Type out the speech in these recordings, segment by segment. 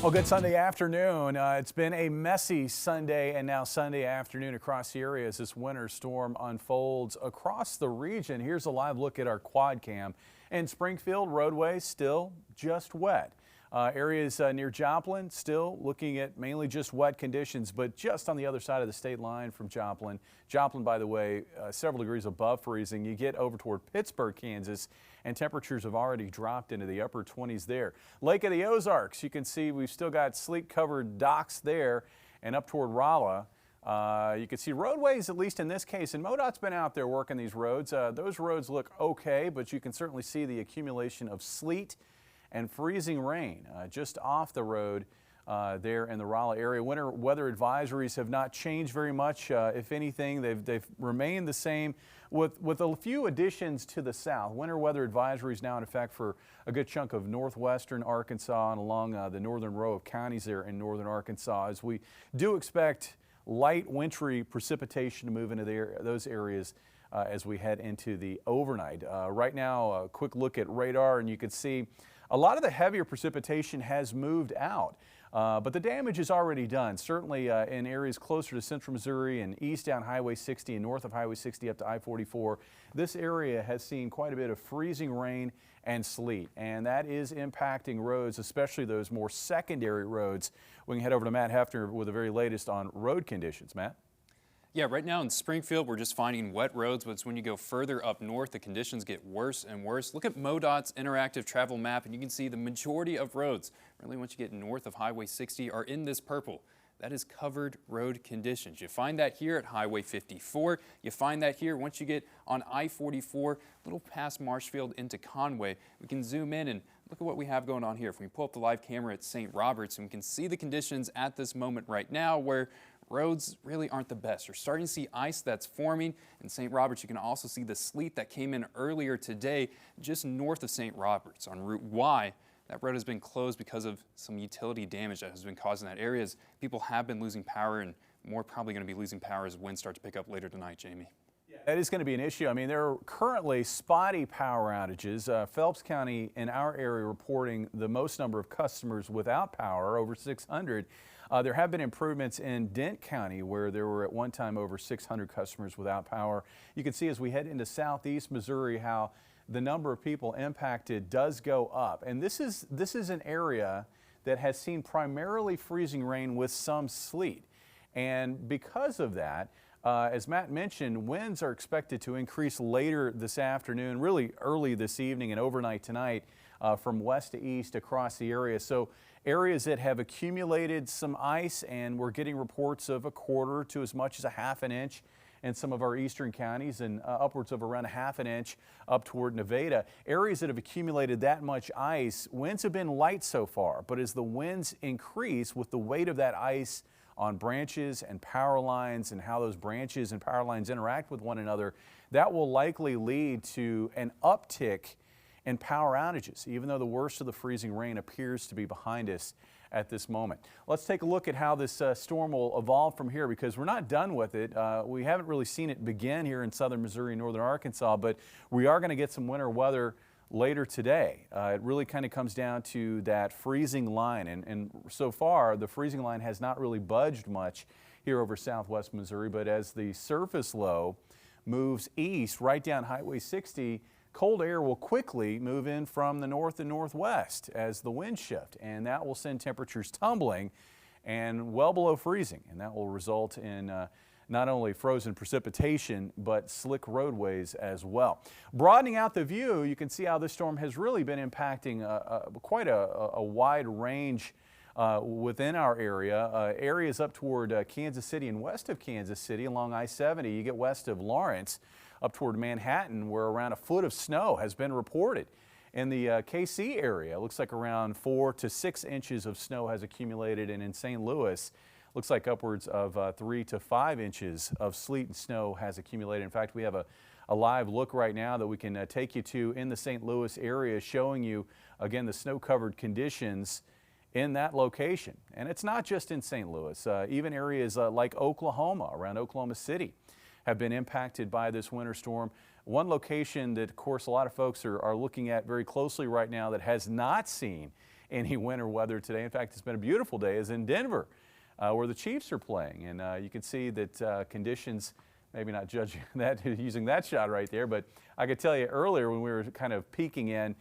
Well, good Sunday afternoon. It's been a messy Sunday and now Sunday afternoon across the area as this winter storm unfolds across the region. Here's a live look at our quad cam. In Springfield, roadways still just wet. Areas near Joplin still looking at mainly just wet conditions, but just on the other side of the state line from Joplin. Joplin, by the way, several degrees above freezing. You get over toward Pittsburgh, Kansas, and temperatures have already dropped into the upper 20s there. Lake of the Ozarks, you can see we've still got sleet-covered docks there, and up toward Rolla. You can see roadways, at least in this case, and MoDOT's been out there working these roads. Those roads look okay, but you can certainly see the accumulation of sleet and freezing rain just off the road there in the Rolla area. Winter weather advisories have not changed very much. If anything, they've remained the same with a few additions to the south. Winter weather advisories now in effect for a good chunk of northwestern Arkansas and along the northern row of counties there in northern Arkansas, as we do expect light wintry precipitation to move into those areas as we head into the overnight. Right now, a quick look at radar, and you can see a lot of the heavier precipitation has moved out, but the damage is already done. Certainly in areas closer to central Missouri and east down Highway 60 and north of Highway 60 up to I-44, this area has seen quite a bit of freezing rain and sleet, and that is impacting roads, especially those more secondary roads. We can head over to Matt Hefner with the very latest on road conditions. Matt? Yeah, right now in Springfield, we're just finding wet roads, but it's when you go further up north, the conditions get worse and worse. Look at MoDOT's interactive travel map, and you can see the majority of roads, really once you get north of Highway 60, are in this purple. That is covered road conditions. You find that here at Highway 54. You find that here once you get on I-44, a little past Marshfield into Conway. We can zoom in and look at what we have going on here. If we pull up the live camera at St. Roberts, and we can see the conditions at this moment right now where roads really aren't the best. You're starting to see ice that's forming. In St. Roberts, you can also see the sleet that came in earlier today just north of St. Roberts on Route Y. That road has been closed because of some utility damage that has been caused in that area. As people have been losing power, and more probably going to be losing power as winds start to pick up later tonight, Jamie. That is going to be an issue. I mean, there are currently spotty power outages. Phelps County in our area reporting the most number of customers without power, over 600. There have been improvements in Dent County where there were at one time over 600 customers without power. You can see as we head into southeast Missouri how the number of people impacted does go up. And this is an area that has seen primarily freezing rain with some sleet. And because of that, as Matt mentioned, winds are expected to increase later this afternoon, really early this evening and overnight tonight from west to east across the area. So areas that have accumulated some ice, and we're getting reports of a quarter to as much as a half an inch in some of our eastern counties, and upwards of around a half an inch up toward Nevada. Areas that have accumulated that much ice, winds have been light so far, but as the winds increase with the weight of that ice on branches and power lines and how those branches and power lines interact with one another, that will likely lead to an uptick in power outages, even though the worst of the freezing rain appears to be behind us at this moment. Let's take a look at how this storm will evolve from here, because we're not done with it. We haven't really seen it begin here in southern Missouri and northern Arkansas, but we are going to get some winter weather later today. It really kind of comes down to that freezing line, and so far the freezing line has not really budged much here over southwest Missouri, but as the surface low moves east right down Highway 60, cold air will quickly move in from the north and northwest as the winds shift, and that will send temperatures tumbling and well below freezing, and that will result in not only frozen precipitation but slick roadways as well. Broadening out the view, you can see how this storm has really been impacting quite a wide range within our area. Areas up toward Kansas City and west of Kansas City along I-70. You get west of Lawrence up toward Manhattan, where around a foot of snow has been reported. In the KC area, it looks like around 4 to 6 inches of snow has accumulated, and in St. Louis, looks like upwards of 3 to 5 inches of sleet and snow has accumulated. In fact, we have a live look right now that we can take you to in the St. Louis area, showing you again the snow-covered conditions in that location. And it's not just in St. Louis. Even areas like Oklahoma, around Oklahoma City, have been impacted by this winter storm. One location that, of course, a lot of folks are looking at very closely right now that has not seen any winter weather today. In fact, it's been a beautiful day, as in Denver, where the Chiefs are playing. And you can see that conditions, maybe not judging that using that shot right there, but I could tell you earlier when we were kind of peeking in,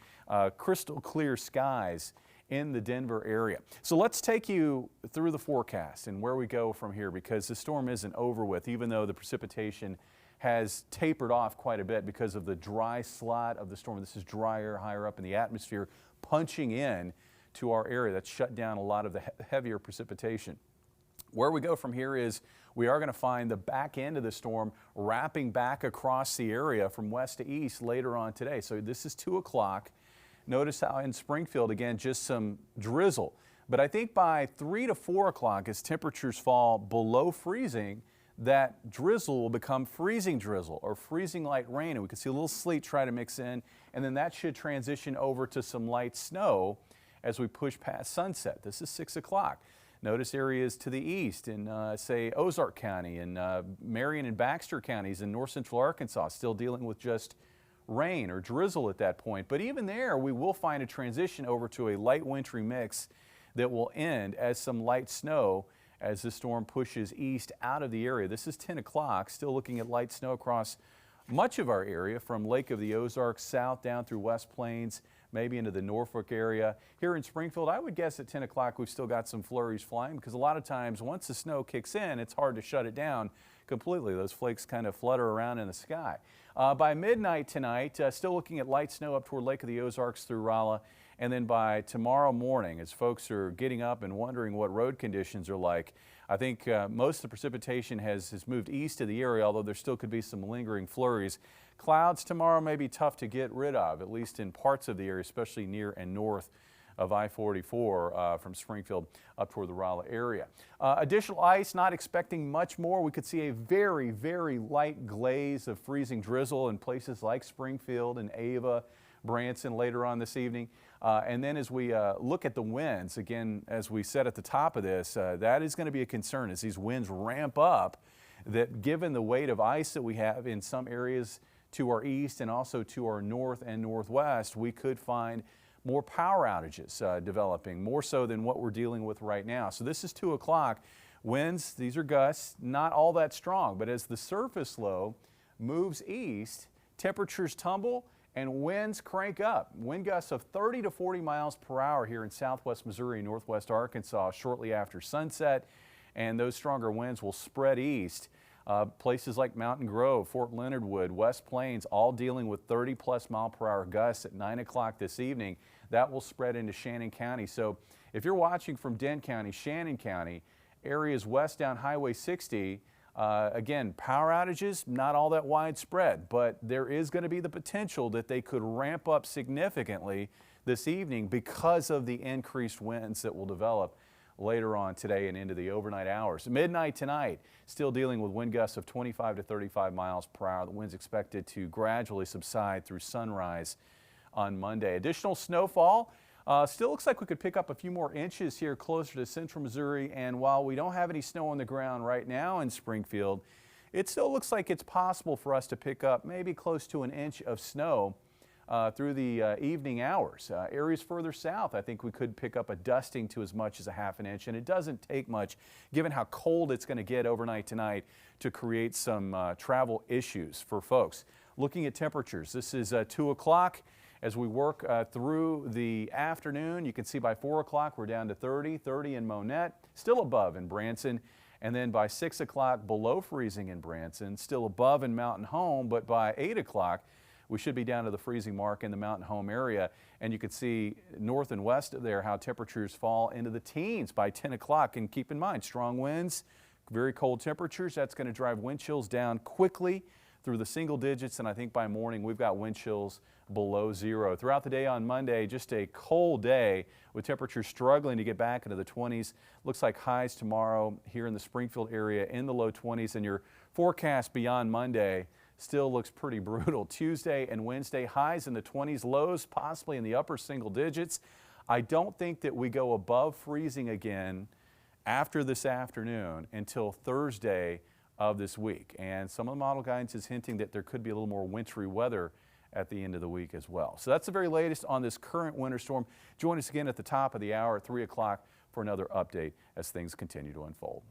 crystal clear skies in the Denver area. So let's take you through the forecast and where we go from here, because the storm isn't over with, even though the precipitation has tapered off quite a bit because of the dry slot of the storm. This is dry air higher up in the atmosphere punching in to our area. That's shut down a lot of the heavier precipitation. Where we go from here is we are going to find the back end of the storm wrapping back across the area from west to east later on today. So this is 2 o'clock. Notice how in Springfield, again, just some drizzle. But I think by 3 to 4 o'clock, as temperatures fall below freezing, that drizzle will become freezing drizzle or freezing light rain. And we can see a little sleet try to mix in. And then that should transition over to some light snow as we push past sunset. This is 6 o'clock. Notice areas to the east in, say, Ozarks County and Marion and Baxter counties in north central Arkansas still dealing with just rain or drizzle at that point. But even there, we will find a transition over to a light wintry mix that will end as some light snow as the storm pushes east out of the area. This is 10 o'clock, still looking at light snow across much of our area from Lake of the Ozarks south down through West Plains, maybe into the Norfolk area. Here in Springfield, I would guess at 10 o'clock we've still got some flurries flying, because a lot of times once the snow kicks in, it's hard to shut it down completely. Those flakes kind of flutter around in the sky. By midnight tonight, still looking at light snow up toward Lake of the Ozarks through Rolla. And then by tomorrow morning, as folks are getting up and wondering what road conditions are like, I think most of the precipitation has moved east of the area, although there still could be some lingering flurries. Clouds tomorrow may be tough to get rid of, at least in parts of the area, especially near and north of I-44 from Springfield up toward the Rolla area. Additional ice, not expecting much more. We could see a very, very light glaze of freezing drizzle in places like Springfield and Ava, Branson later on this evening. And then as we look at the winds, again, as we said at the top of this, that is going to be a concern as these winds ramp up, that given the weight of ice that we have in some areas to our east and also to our north and northwest, we could find more power outages developing, more so than what we're dealing with right now. So this is 2 o'clock. Winds, these are gusts, not all that strong, but as the surface low moves east, temperatures tumble and winds crank up. Wind gusts of 30 to 40 miles per hour here in southwest Missouri and northwest Arkansas shortly after sunset, and those stronger winds will spread east. Places like Mountain Grove, Fort Leonard Wood, West Plains, all dealing with 30+ mile per hour gusts at 9 o'clock this evening. That will spread into Shannon County. So if you're watching from Dent County, Shannon County, areas west down Highway 60, again, power outages, not all that widespread, but there is going to be the potential that they could ramp up significantly this evening because of the increased winds that will develop later on today and into the overnight hours. Midnight tonight, still dealing with wind gusts of 25 to 35 miles per hour. The wind's expected to gradually subside through sunrise on Monday. Additional snowfall. Still looks like we could pick up a few more inches here closer to central Missouri, and while we don't have any snow on the ground right now in Springfield, it still looks like it's possible for us to pick up maybe close to an inch of snow through the evening hours. Areas further south, I think we could pick up a dusting to as much as a half an inch, and it doesn't take much, given how cold it's going to get overnight tonight, to create some travel issues for folks. Looking at temperatures, this is 2 o'clock. As we work through the afternoon, you can see by 4 o'clock we're down to 30 in Monette, still above in Branson, and then by 6 o'clock below freezing in Branson, still above in Mountain Home, but by 8 o'clock we should be down to the freezing mark in the Mountain Home area. And you can see north and west of there how temperatures fall into the teens by 10 o'clock. And keep in mind, strong winds, very cold temperatures, that's going to drive wind chills down quickly through the single digits, and I think by morning we've got wind chills below zero. Throughout the day on Monday, just a cold day with temperatures struggling to get back into the 20s. Looks like highs tomorrow here in the Springfield area in the low 20s, and your forecast beyond Monday still looks pretty brutal. Tuesday and Wednesday, highs in the 20s, lows possibly in the upper single digits. I don't think that we go above freezing again after this afternoon until Thursday of this week. And some of the model guidance is hinting that there could be a little more wintry weather at the end of the week as well. So that's the very latest on this current winter storm. Join us again at the top of the hour at 3 o'clock for another update as things continue to unfold.